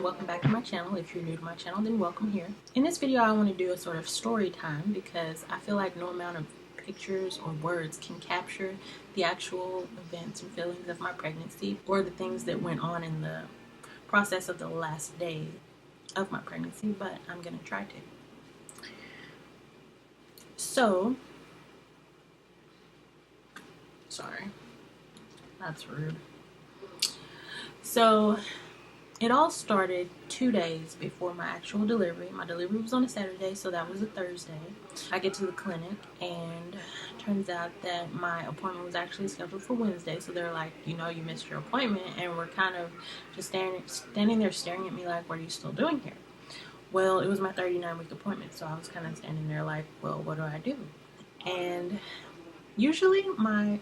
welcome back to my channel. If you're new to my channel, then welcome here. In this video, I want to do a sort of story time because I feel like no amount of pictures or words can capture the actual events and feelings of my pregnancy or the things that went on in the process of the last day of my pregnancy, but I'm going to try to. So, sorry, that's rude. So, it all started 2 days before my actual delivery. My delivery was on a Saturday, so that was a Thursday. I get to the clinic, and turns out that my appointment was actually scheduled for Wednesday. So they're like, you know, you missed your appointment, and we're kind of just standing there staring at me like, what are you still doing here? Well, it was my 39-week appointment, so I was kind of standing there like, well, what do I do? And usually my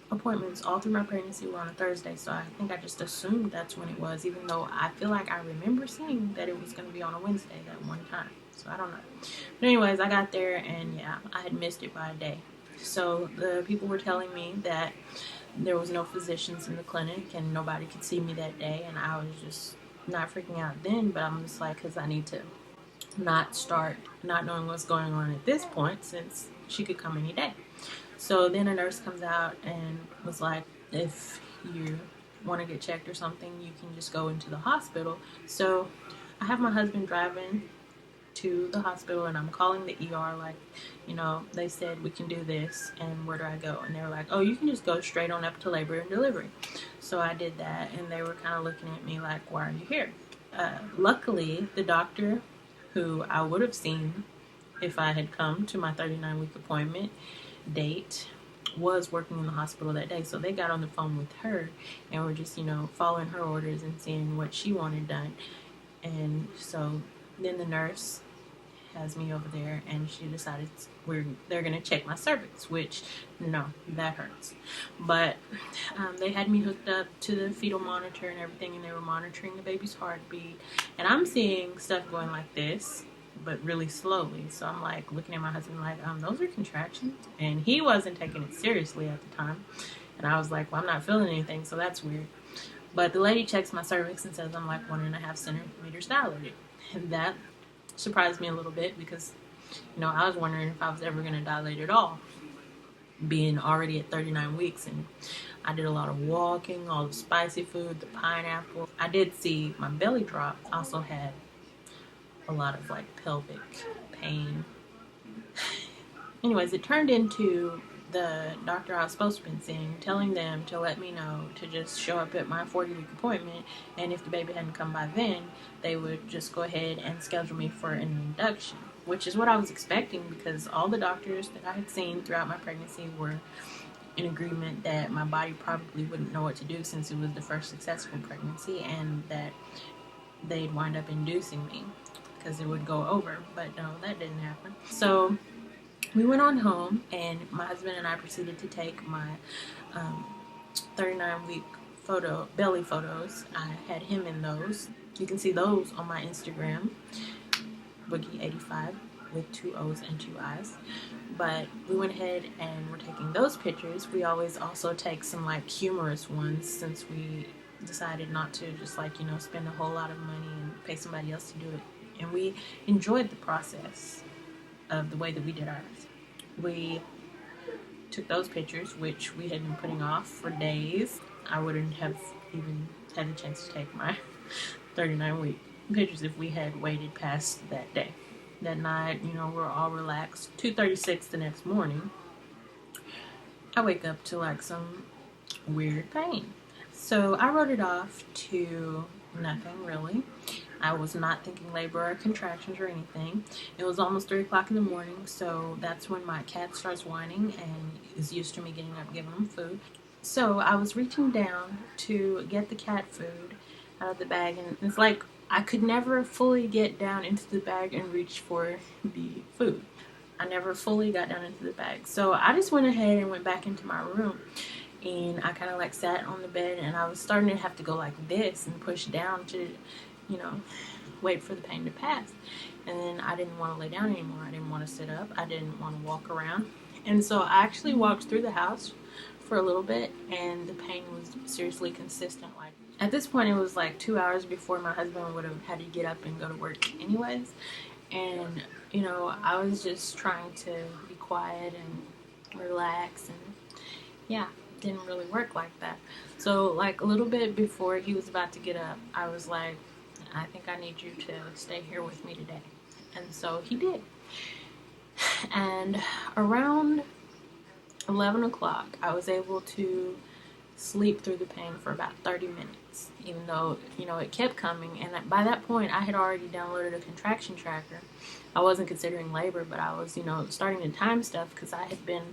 appointments all through my pregnancy were on a Thursday, so I think I just assumed that's when it was, even though I feel like I remember seeing that it was going to be on a Wednesday that one time. So I don't know. But anyways, I got there, and yeah, I had missed it by a day. So the people were telling me that there was no physicians in the clinic and nobody could see me that day, and I was just not freaking out then, but I'm just like, because I need to not start not knowing what's going on at this point, since she could come any day. So then a nurse comes out and was like, if you want to get checked or something, you can just go into the hospital. So I have my husband driving to the hospital, and I'm calling the ER like, you know, they said we can do this, and where do I go? And they were like, oh, you can just go straight on up to labor and delivery. So I did that, and they were kind of looking at me like, why are you here? Luckily, the doctor who I would have seen if I had come to my 39-week appointment date was working in the hospital that day, so they got on the phone with her and were just, you know, following her orders and seeing what she wanted done. And so then the nurse has me over there, and she decided they're gonna check my cervix, which, no, that hurts. But they had me hooked up to the fetal monitor and everything, and they were monitoring the baby's heartbeat, and I'm seeing stuff going like this, but really slowly. So I'm like looking at my husband like, those are contractions, and he wasn't taking it seriously at the time. And I was like, well, I'm not feeling anything, so that's weird. But the lady checks my cervix and says I'm like 1.5 centimeters dilated, and that surprised me a little bit because, you know, I was wondering if I was ever going to dilate at all, being already at 39 weeks. And I did a lot of walking, all the spicy food, the pineapple. I did see my belly drop. Also had a lot of like pelvic pain. Anyways, it turned into the doctor I was supposed to have been seeing telling them to let me know to just show up at my 40-week appointment, and if the baby hadn't come by then, they would just go ahead and schedule me for an induction, which is what I was expecting because all the doctors that I had seen throughout my pregnancy were in agreement that my body probably wouldn't know what to do since it was the first successful pregnancy, and that they'd wind up inducing me because it would go over. But no, that didn't happen. So we went on home, and my husband and I proceeded to take my 39-week belly photos. I had him in those. You can see those on my Instagram, Boogie85 with 2 O's and 2 I's. But we went ahead and we're taking those pictures. We always also take some like humorous ones, since we decided not to just like, you know, spend a whole lot of money and pay somebody else to do it. And we enjoyed the process of the way that we did ours. We took those pictures, which we had been putting off for days. I wouldn't have even had the chance to take my 39-week pictures if we had waited past that day. That night, you know, we're all relaxed. 2:36 the next morning, I wake up to like some weird pain. So I wrote it off to nothing really. I was not thinking labor or contractions or anything. It was almost 3 o'clock in the morning, so that's when my cat starts whining and is used to me getting up giving him food. So I was reaching down to get the cat food out of the bag, and it's like I could never fully get down into the bag and reach for the food. I never fully got down into the bag. So I just went ahead and went back into my room, and I kind of like sat on the bed, and I was starting to have to go like this and push down to, you know, wait for the pain to pass. And then I didn't want to lay down anymore. I didn't want to sit up. I didn't want to walk around. And so I actually walked through the house for a little bit, and the pain was seriously consistent. Like at this point, it was like 2 hours before my husband would have had to get up and go to work anyways. And I was just trying to be quiet and relax, and yeah, it didn't really work like that. So like a little bit before he was about to get up, I was like, I think I need you to stay here with me today. And so he did. And around 11 o'clock, I was able to sleep through the pain for about 30 minutes, even though, it kept coming. And by that point, I had already downloaded a contraction tracker. I wasn't considering labor, but I was, starting to time stuff because I had been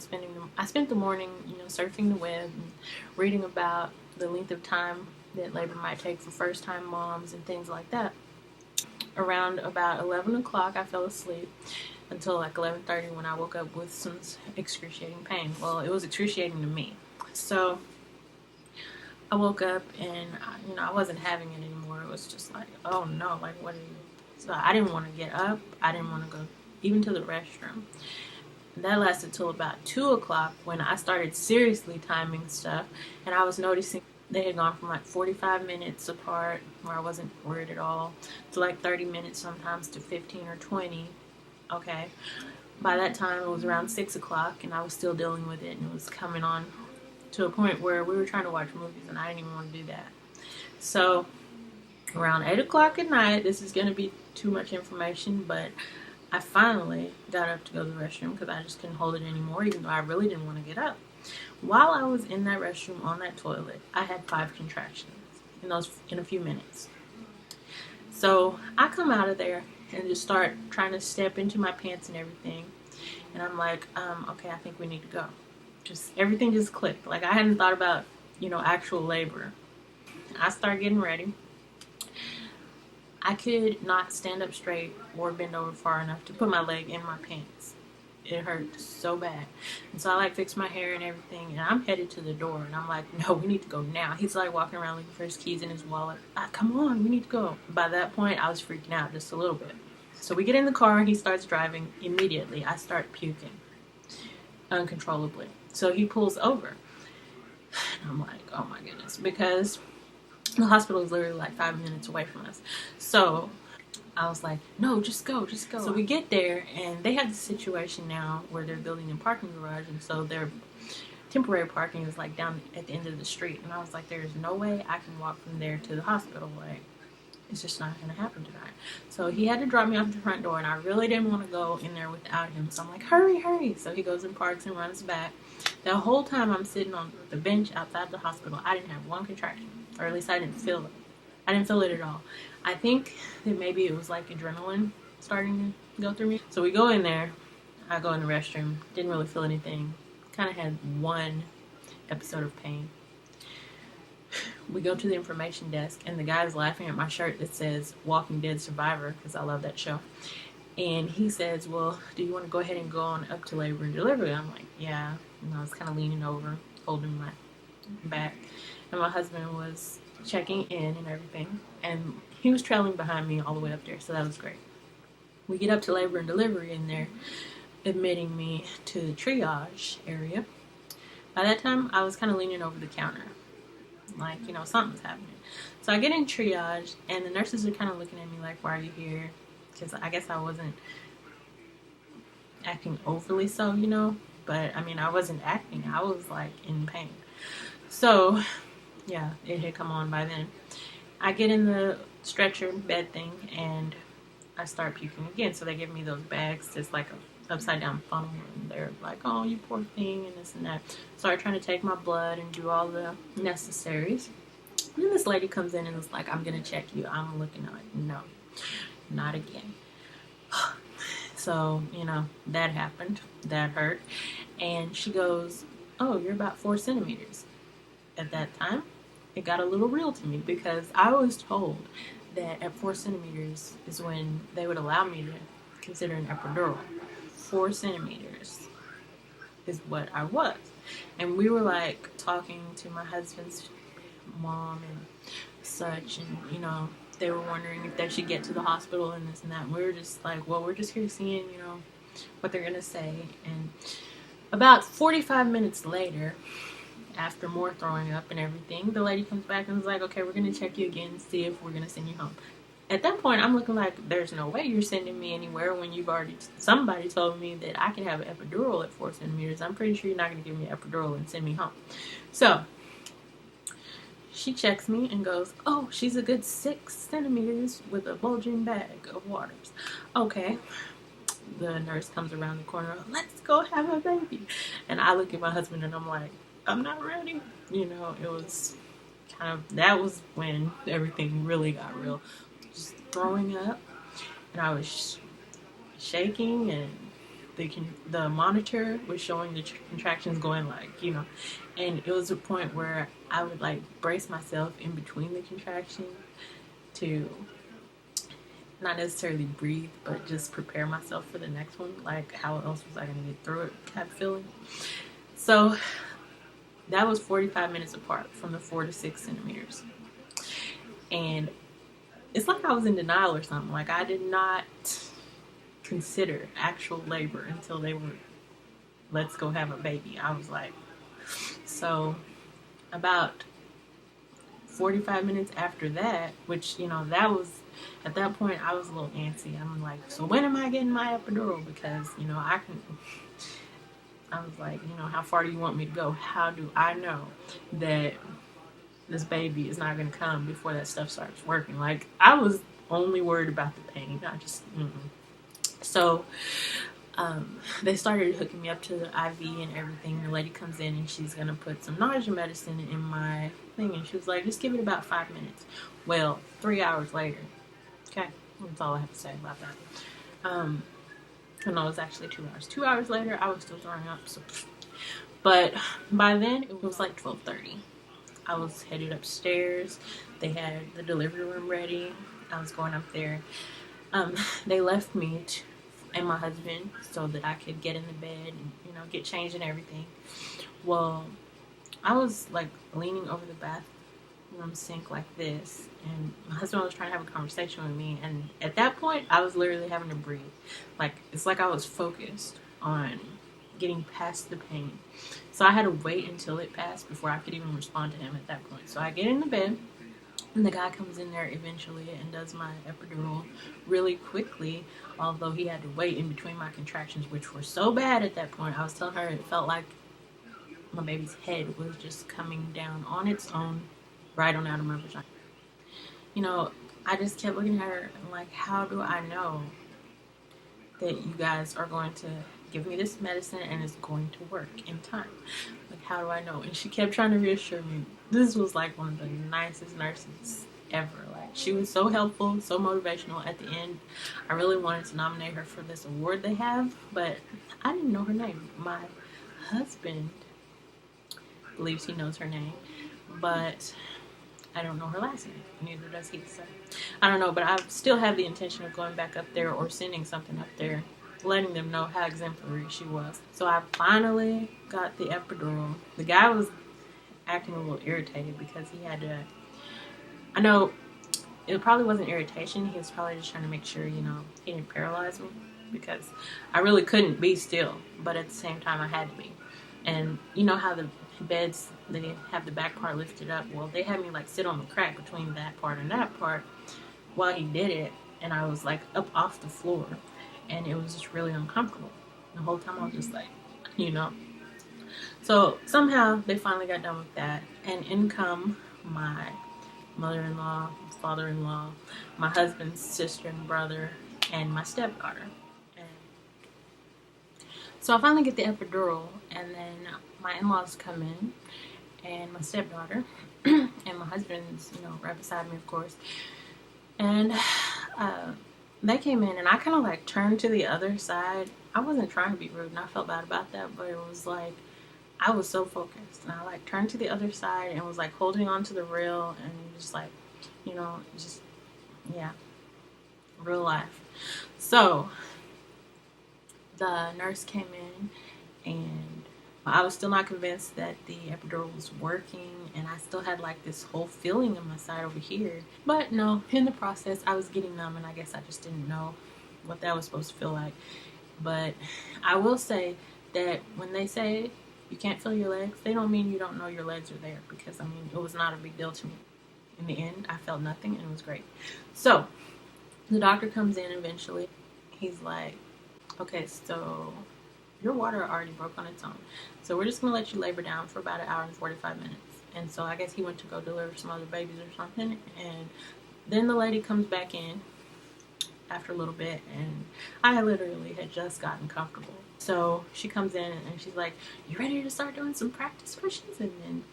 I spent the morning, surfing the web and reading about the length of time that labor might take for first-time moms and things like that. Around about 11 o'clock, I fell asleep until like 11:30 when I woke up with some excruciating pain. Well, it was excruciating to me. So I woke up and, I wasn't having it anymore. It was just like, oh no, like what are you? So I didn't want to get up. I didn't want to go even to the restroom. That lasted till about 2 o'clock when I started seriously timing stuff, and I was noticing they had gone from like 45 minutes apart, where I wasn't worried at all, to like 30 minutes sometimes, to 15 or 20. Okay. By that time, it was around 6 o'clock, and I was still dealing with it, and it was coming on to a point where we were trying to watch movies, and I didn't even want to do that. So around 8 o'clock at night, this is going to be too much information, but I finally got up to go to the restroom because I just couldn't hold it anymore, even though I really didn't want to get up. While I was in that restroom on that toilet, I had 5 contractions in a few minutes. So I come out of there and just start trying to step into my pants and everything. And I'm like, okay, I think we need to go. Everything just clicked. Like I hadn't thought about, actual labor. I start getting ready. I could not stand up straight or bend over far enough to put my leg in my pants. It hurt so bad. And so I fixed my hair and everything, and I'm headed to the door, and I'm like, no, we need to go now. He's walking around looking for his keys in his wallet. Come on, we need to go. By that point, I was freaking out just a little bit. So we get in the car, he starts driving. Immediately, I start puking uncontrollably. So he pulls over. And I'm like, oh my goodness, because the hospital is literally 5 minutes away from us. So I was like, no, just go. So we get there, and they have the situation now where they're building a parking garage, and so their temporary parking is down at the end of the street. And I was like, there's no way I can walk from there to the hospital. It's just not going to happen tonight. So he had to drop me off at the front door, and I really didn't want to go in there without him. So I'm like, hurry. So he goes and parks and runs back. The whole time I'm sitting on the bench outside the hospital, I didn't have one contraction, or at least I didn't feel it. I didn't feel it at all. I think that maybe it was adrenaline starting to go through me. So we go in there. I go in the restroom. Didn't really feel anything. Kind of had one episode of pain. We go to the information desk, and the guy's laughing at my shirt that says Walking Dead Survivor, because I love that show. And he says, well, do you want to go ahead and go on up to labor and delivery? I'm like, yeah. And I was kind of leaning over, holding my back. And my husband was checking in and everything. And he was trailing behind me all the way up there, so that was great. We get up to labor and delivery, and they're admitting me to the triage area. By that time, I was kind of leaning over the counter. Something's happening. So I get in triage, and the nurses are kind of looking at me like, why are you here? Because I guess I wasn't acting overly so, But, I wasn't acting. I was, in pain. So, yeah, it had come on by then. I get in the stretcher bed thing, and I start puking again. So they give me those bags. It's like a upside down funnel, and they're like, oh, you poor thing, and this and that. Start trying to take my blood and do all the necessaries. And then this lady comes in and is like, I'm going to check you. I'm looking like, no, not again. So, that happened. That hurt. And she goes, oh, you're about 4 centimeters. At that time, it got a little real to me, because I was told that at 4 centimeters is when they would allow me to consider an epidural. 4 centimeters is what I was. And we were talking to my husband's mom and such, and they were wondering if they should get to the hospital and this and that. And we were just like, well, we're just here seeing, what they're gonna say. And about 45 minutes later, after more throwing up and everything, the lady comes back and is like, okay, we're going to check you again and see if we're going to send you home. At that point, I'm looking like, there's no way you're sending me anywhere when you've already, somebody told me that I could have an epidural at 4 centimeters. I'm pretty sure you're not going to give me an epidural and send me home. So she checks me and goes, oh, she's a good 6 centimeters with a bulging bag of waters. Okay. The nurse comes around the corner, let's go have a baby. And I look at my husband and I'm like, I'm not ready. You know, it was kind of, that was when everything really got real. Just throwing up, and I was shaking, and the monitor was showing the contractions going like, you know, and it was a point where I would like brace myself in between the contractions to not necessarily breathe, but just prepare myself for the next one. Like, how else was I going to get through it kind of feeling. So that was 45 minutes apart from the 4 to 6 centimeters. And it's like I was in denial or something. Like, I did not consider actual labor until they were, let's go have a baby. I was like, so about 45 minutes after that, which, you know, that was, at that point, I was a little antsy. I'm like, so when am I getting my epidural? Because, you know, I was like, you know, how far do you want me to go? How do I know that this baby is not going to come before that stuff starts working? Like, I was only worried about the pain. I just, So, they started hooking me up to the IV and everything. The lady comes in and she's going to put some nausea medicine in my thing. And she was like, just give it about 5 minutes. Well, 3 hours later. Okay, that's all I have to say about that. No, it was actually 2 hours. 2 hours later, I was still throwing up. So, but by then, it was like 12:30. I was headed upstairs. They had the delivery room ready. I was going up there. They left me and my husband so that I could get in the bed and, you know, get changed and everything. Well, I was like leaning over the bathroom sink like this, and my husband was trying to have a conversation with me, and at that point I was literally having to breathe. Like, it's like I was focused on getting past the pain, so I had to wait until it passed before I could even respond to him at that point. So I get in the bed, and the guy comes in there eventually and does my epidural really quickly, although he had to wait in between my contractions, which were so bad at that point. I was telling her it felt like my baby's head was just coming down on its own right on out of my vagina. You know, I just kept looking at her and like, how do I know that you guys are going to give me this medicine and it's going to work in time? Like, how do I know? And she kept trying to reassure me. This was like one of the nicest nurses ever. Like, she was so helpful, so motivational. At the end, I really wanted to nominate her for this award they have, but I didn't know her name. My husband believes he knows her name, but I don't know her last name. Neither does he. So I don't know, but I still have the intention of going back up there or sending something up there, letting them know how exemplary she was. So I finally got the epidural. The guy was acting a little irritated because he had to, I know it probably wasn't irritation. He was probably just trying to make sure, you know, he didn't paralyze me, because I really couldn't be still, but at the same time I had to be. And you know how the beds, they have the back part lifted up? Well, they had me like sit on the crack between that part and that part while he did it, and I was like up off the floor, and it was just really uncomfortable. The whole time I was just like, you know. So somehow they finally got done with that, and in come my mother-in-law, father-in-law, my husband's sister and brother, and my stepdaughter. And so I finally get the epidural, and then my in-laws come in, and my stepdaughter, and my husband's, you know, right beside me, of course. And they came in, and I kind of like turned to the other side. I wasn't trying to be rude, and I felt bad about that, but it was like I was so focused, and I like turned to the other side and was like holding on to the rail and just like, you know, just, yeah, real life. So the nurse came in, and I was still not convinced that the epidural was working, and I still had like this whole feeling in my side over here. But no, in the process, I was getting numb, and I guess I just didn't know what that was supposed to feel like. But I will say that when they say you can't feel your legs, they don't mean you don't know your legs are there, because I mean, it was not a big deal to me. In the end, I felt nothing and it was great. So the doctor comes in eventually. He's like, okay, so your water already broke on its own, so we're just gonna let you labor down for about an hour and 45 minutes. And so I guess he went to go deliver some other babies or something, and then the lady comes back in after a little bit, and I literally had just gotten comfortable. So she comes in and she's like, you ready to start doing some practice pushes? And then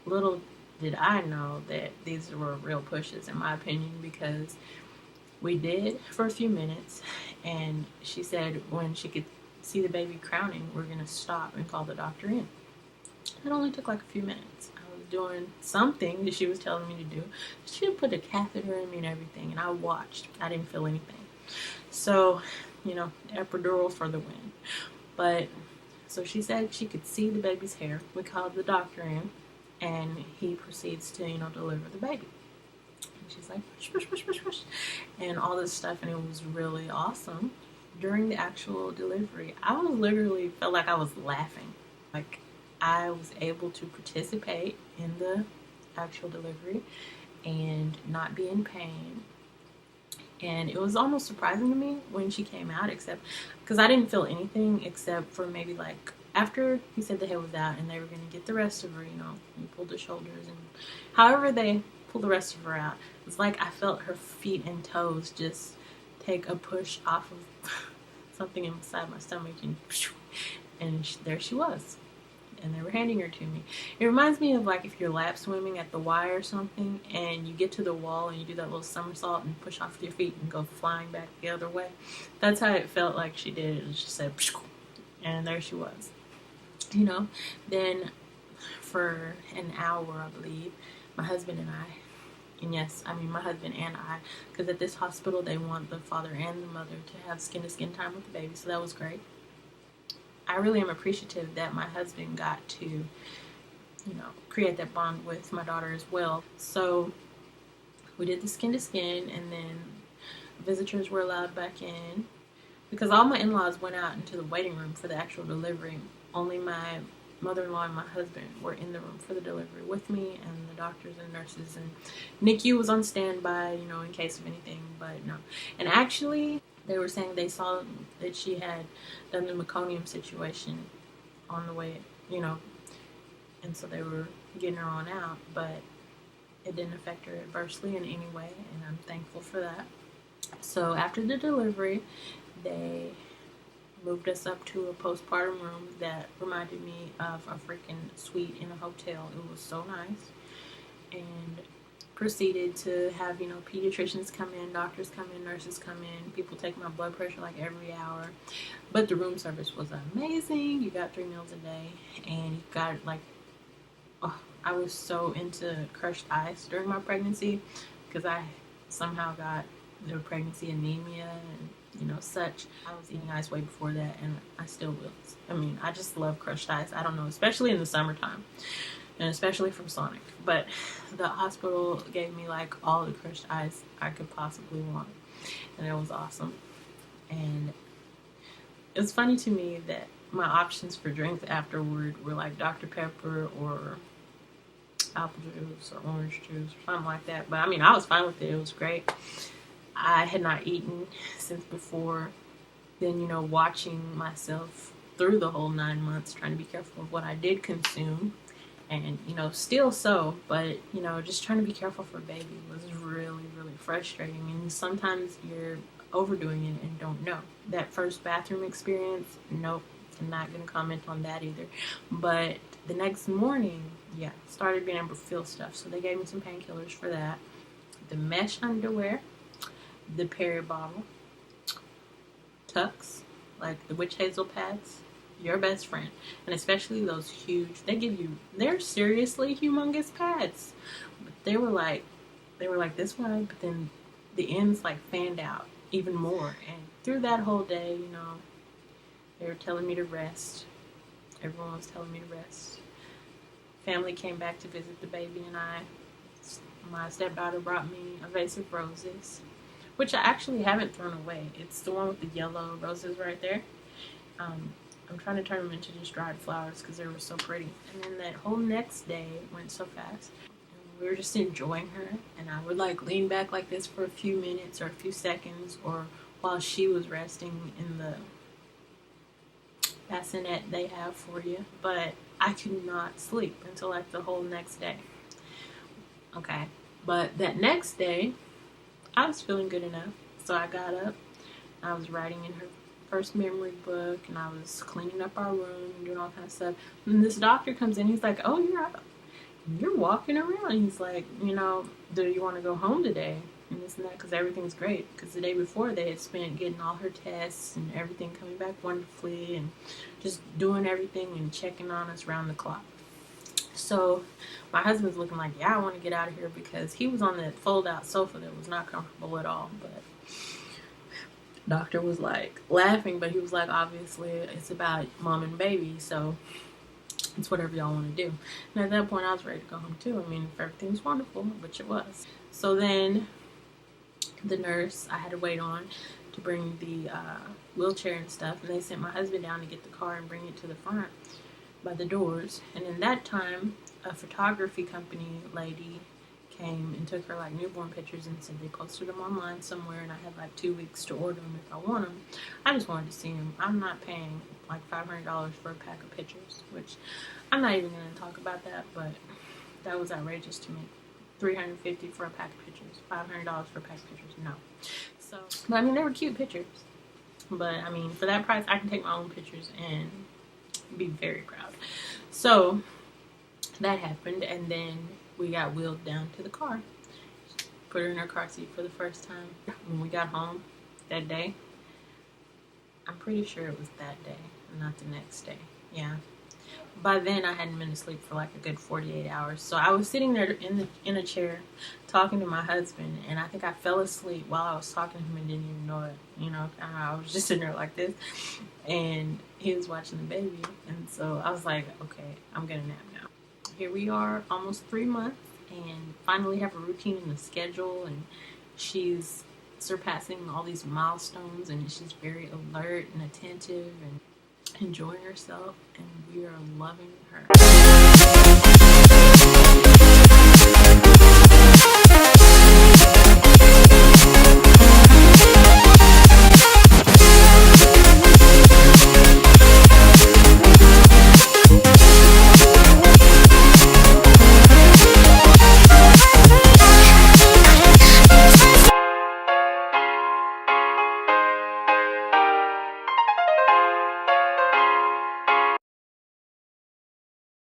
little did I know that these were real pushes, in my opinion, because we did for a few minutes, and she said when she could see the baby crowning, we're going to stop and call the doctor in. It only took like a few minutes. I was doing something that she was telling me to do. She put a catheter in me and everything, and I watched. I didn't feel anything. So, epidural for the win. But, so she said she could see the baby's hair. We called the doctor in, and he proceeds to, deliver the baby. And she's like, push, push, push, push, push, and all this stuff, and it was really awesome. During the actual delivery, I was literally felt like I was laughing. Like, I was able to participate in the actual delivery and not be in pain. And it was almost surprising to me when she came out, except because I didn't feel anything except for maybe like after he said the head was out and they were going to get the rest of her, you pulled the shoulders, and however they pulled the rest of her out, it's like I felt her feet and toes just take a push off of something inside my stomach, and there she was. And they were handing her to me. It reminds me of like if you're lap swimming at the Y or something, and you get to the wall and you do that little somersault and push off with your feet and go flying back the other way. That's how it felt like she did. It just said, and there she was. Then for an hour, I believe, my husband and I, and yes, I mean my husband and I, because at this hospital they want the father and the mother to have skin-to-skin time with the baby, so that was great. I really am appreciative that my husband got to, create that bond with my daughter as well. So we did the skin to skin, and then visitors were allowed back in because all my in-laws went out into the waiting room for the actual delivery. Only my mother-in-law and my husband were in the room for the delivery with me, and the doctors and nurses, and NICU was on standby, in case of anything, but no. And actually, they were saying they saw that she had done the meconium situation on the way, and so they were getting her on out, but it didn't affect her adversely in any way, and I'm thankful for that. So after the delivery, they moved us up to a postpartum room that reminded me of a freaking suite in a hotel. It was so nice. And proceeded to have, pediatricians come in, doctors come in, nurses come in, people take my blood pressure like every hour. But the room service was amazing. You got 3 meals a day, and you got I was so into crushed ice during my pregnancy because I somehow got the pregnancy anemia and such. I was eating ice way before that, and I still will. I mean, I just love crushed ice. I don't know, especially in the summertime, and especially from Sonic. But the hospital gave me like all the crushed ice I could possibly want, and it was awesome. And it's funny to me that my options for drinks afterward were like Dr. Pepper or apple juice or orange juice or something like that. But I mean, I was fine with it. It was great. I had not eaten since before then, watching myself through the whole 9 months, trying to be careful of what I did consume. And, still so, but, just trying to be careful for baby was really, really frustrating. And sometimes you're overdoing it and don't know. That first bathroom experience, nope, I'm not going to comment on that either. But the next morning, started being able to feel stuff. So they gave me some painkillers for that. The mesh underwear, the Perry bottle, Tux, like the witch hazel pads, your best friend. And especially those huge, they're seriously humongous pads. But they were like this wide, but then the ends like fanned out even more. And through that whole day, they were telling me to rest. Everyone was telling me to rest. Family came back to visit the baby and I. My stepdaughter brought me a vase of roses, which I actually haven't thrown away. It's the one with the yellow roses right there. I'm trying to turn them into just dried flowers because they were so pretty. And then that whole next day went so fast. And we were just enjoying her. And I would like lean back like this for a few minutes or a few seconds, or while she was resting in the bassinet they have for you. But I could not sleep until like the whole next day. Okay. But that next day, I was feeling good enough. So I got up. I was writing in her first memory book, and I was cleaning up our room and doing all kind of stuff. And this doctor comes in. He's like, "Oh, you're up. You're walking around." He's like, "You know, do you want to go home today?" And this and that, because everything's great. Because the day before, they had spent getting all her tests and everything coming back wonderfully, and just doing everything and checking on us round the clock. So my husband's looking like, "Yeah, I want to get out of here," because he was on that fold-out sofa that was not comfortable at all. But doctor was like laughing, but he was like, obviously it's about mom and baby, so it's whatever y'all want to do. And at that point, I was ready to go home too. I mean, if everything was wonderful, which it was. So then the nurse I had to wait on to bring the wheelchair and stuff, and they sent my husband down to get the car and bring it to the front by the doors. And in that time, a photography company lady came and took her like newborn pictures and said they posted them online somewhere, and I had like 2 weeks to order them if I want them. I just wanted to see them. I'm not paying like $500 for a pack of pictures, which I'm not even going to talk about that, but that was outrageous to me. $350 for a pack of pictures, $500 for a pack of pictures. No. So, but I mean, they were cute pictures, but I mean, for that price, I can take my own pictures and be very proud. So that happened, and then we got wheeled down to the car. Put her in her car seat for the first time. When we got home that day, I'm pretty sure it was that day, not the next day. Yeah. By then, I hadn't been asleep for like a good 48 hours. So I was sitting there in a chair talking to my husband, and I think I fell asleep while I was talking to him and didn't even know it. You know, I was just sitting there like this, and he was watching the baby. And so I was like, okay, I'm going to nap now. Here we are, almost 3 months, and finally have a routine and a schedule, and she's surpassing all these milestones, and she's very alert and attentive and enjoying herself, and we are loving her.